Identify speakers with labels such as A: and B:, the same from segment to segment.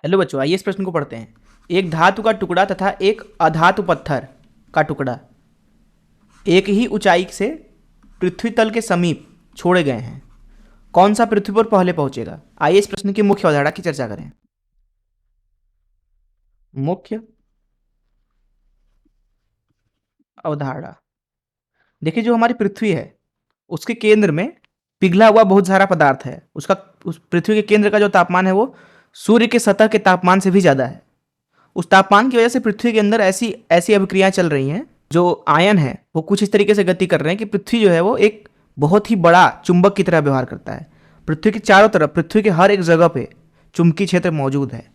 A: Hello बच्चों, आइए इस प्रश्न को पढ़ते हैं। एक धातु का टुकड़ा तथा एक अधातु पत्थर का टुकड़ा एक ही ऊंचाई से पृथ्वी तल के समीप छोड़े गए हैं। कौन सा पृथ्वी पर पहले पहुंचेगा? आइए इस प्रश्न की मुख्य अवधारणा की चर्चा करें। मुख्य अवधारणा देखिए, जो हमारी पृथ्वी है उसके केंद्र में पिघला हुआ बहुत सारा पदार्थ है। उस पृथ्वी के केंद्र का जो तापमान है वो सूर्य के सतह के तापमान से भी ज़्यादा है। उस तापमान की वजह से पृथ्वी के अंदर ऐसी ऐसी अभिक्रियाएं चल रही हैं, जो आयन है वो कुछ इस तरीके से गति कर रहे हैं कि पृथ्वी जो है वो एक बहुत ही बड़ा चुंबक की तरह व्यवहार करता है। पृथ्वी के चारों तरफ, पृथ्वी के हर एक जगह पे चुंबकीय क्षेत्र मौजूद है।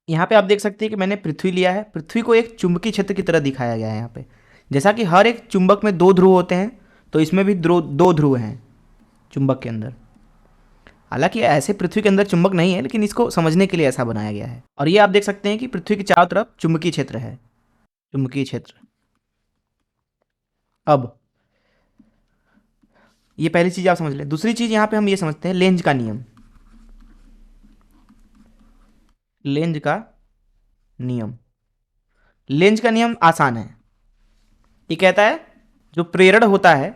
A: यहाँ पे आप देख सकते हैं कि मैंने पृथ्वी लिया है। पृथ्वी को एक चुंबकीय क्षेत्र की तरह दिखाया गया है यहाँ पे। जैसा कि हर एक चुंबक में 2 ध्रुव होते हैं, तो इसमें भी 2 ध्रुव हैं चुंबक के अंदर। हालांकि ऐसे पृथ्वी के अंदर चुंबक नहीं है, लेकिन इसको समझने के लिए ऐसा बनाया गया है। और ये आप देख सकते हैं कि पृथ्वी के चारों तरफ चुंबकीय क्षेत्र है, चुंबकीय क्षेत्र। अब ये पहली चीज आप समझ लें। दूसरी चीज यहाँ पे हम ये समझते हैं, लेंज का नियम। लेंज का नियम लेंज का नियम आसान है। ये कहता है जो प्रेरण होता है,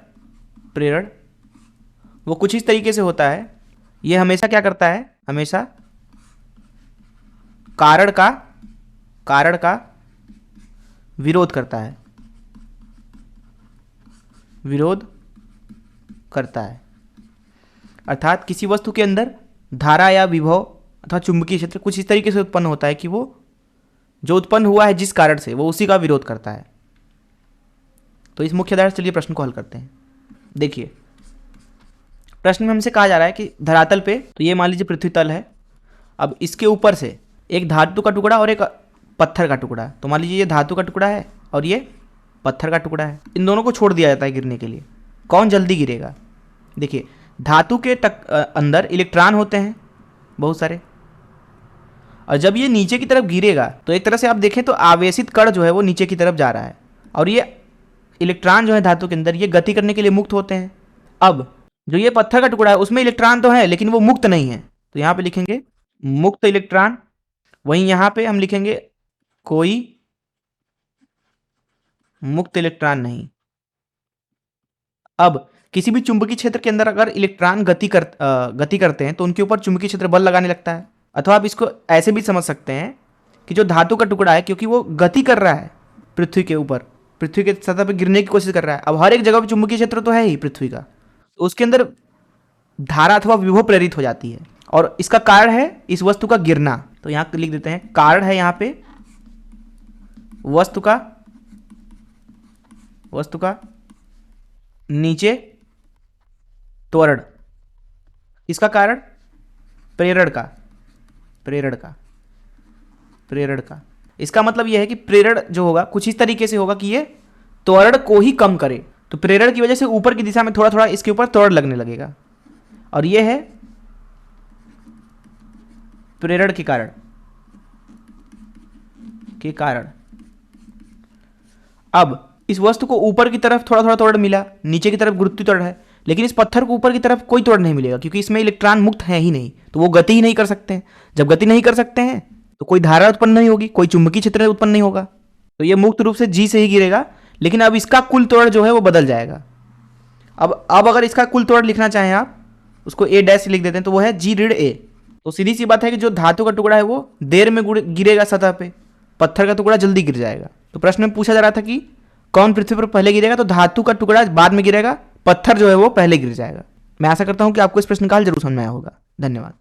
A: प्रेरण वो कुछ इस तरीके से होता है। ये हमेशा क्या करता है? हमेशा कारण का विरोध करता है, विरोध करता है। अर्थात किसी वस्तु के अंदर धारा या विभव अथवा चुंबकीय क्षेत्र कुछ इस तरीके से उत्पन्न होता है कि वो जो उत्पन्न हुआ है जिस कारण से, वो उसी का विरोध करता है। तो इस मुख्य आधार से चलिए प्रश्न को हल करते हैं। देखिए, प्रश्न में हमसे कहा जा रहा है कि धरातल पे, तो ये मान लीजिए पृथ्वी तल है। अब इसके ऊपर से एक धातु का टुकड़ा और एक पत्थर का टुकड़ा। तो मान लीजिए ये धातु का टुकड़ा है और ये पत्थर का टुकड़ा है। इन दोनों को छोड़ दिया जाता है गिरने के लिए। कौन जल्दी गिरेगा? देखिए, धातु के अंदर इलेक्ट्रॉन होते हैं बहुत सारे, और जब ये नीचे की तरफ गिरेगा तो एक तरह से आप देखें तो आवेशित कण जो है वो नीचे की तरफ जा रहा है, और ये इलेक्ट्रॉन जो है धातु के अंदर ये गति करने के लिए मुक्त होते हैं। अब जो ये पत्थर का टुकड़ा है उसमें इलेक्ट्रॉन तो है, लेकिन वो मुक्त नहीं है। तो यहाँ पे लिखेंगे मुक्त इलेक्ट्रॉन। वहीं यहाँ पे हम लिखेंगे कोई मुक्त इलेक्ट्रॉन नहीं। अब किसी भी चुंबकीय क्षेत्र के अंदर अगर इलेक्ट्रॉन गति करते हैं तो उनके ऊपर चुंबकीय क्षेत्र बल लगाने लगता है। अथवा आप इसको ऐसे भी समझ सकते हैं कि जो धातु का टुकड़ा है, क्योंकि वो गति कर रहा है पृथ्वी के ऊपर, पृथ्वी के सतह पर गिरने की कोशिश कर रहा है। अब हर एक जगह पे चुंबकीय क्षेत्र तो है ही पृथ्वी का, तो उसके अंदर धारा अथवा विभव प्रेरित हो जाती है, और इसका कारण है इस वस्तु का गिरना। तो यहाँ लिख देते हैं, कारण है यहाँ पे वस्तु का नीचे त्वरण। इसका कारण प्रेरण का। इसका मतलब यह है कि प्रेरण जो होगा कुछ इस तरीके से होगा कि ये त्वरण को ही कम करे। तो प्रेरण की वजह से ऊपर की दिशा में थोड़ा थोड़ा इसके ऊपर त्वरण लगने लगेगा, और यह है प्रेरण के कारण। अब इस वस्तु को ऊपर की तरफ थोड़ा थोड़ा त्वरण मिला, नीचे की तरफ गुरुत्वीय त्वरण है, लेकिन इस पत्थर को ऊपर की तरफ कोई त्वरण नहीं मिलेगा, क्योंकि इसमें इलेक्ट्रॉन मुक्त है ही नहीं। तो वो गति ही नहीं कर सकते हैं। जब गति नहीं कर सकते हैं तो कोई धारा उत्पन्न नहीं होगी, कोई चुंबकीय क्षेत्र उत्पन्न नहीं होगा। तो ये मुक्त रूप से जी से ही गिरेगा, लेकिन अब इसका कुल त्वरण जो है वो बदल जाएगा। अब अगर इसका कुल त्वरण लिखना चाहें आप, उसको ए डैश से लिख देते हैं, तो वो है जी ऋण ए। तो सीधी सी बात है कि जो धातु का टुकड़ा है वो देर में गिरेगा सतह पे, पत्थर का टुकड़ा जल्दी गिर जाएगा। तो प्रश्न में पूछा जा रहा था कि कौन पृथ्वी पर पहले गिरेगा? तो धातु का टुकड़ा बाद में गिरेगा, पत्थर जो है वो पहले गिर जाएगा। मैं आशा करता हूं कि आपको इस प्रश्न का हल जरूर समझ में आया होगा। धन्यवाद।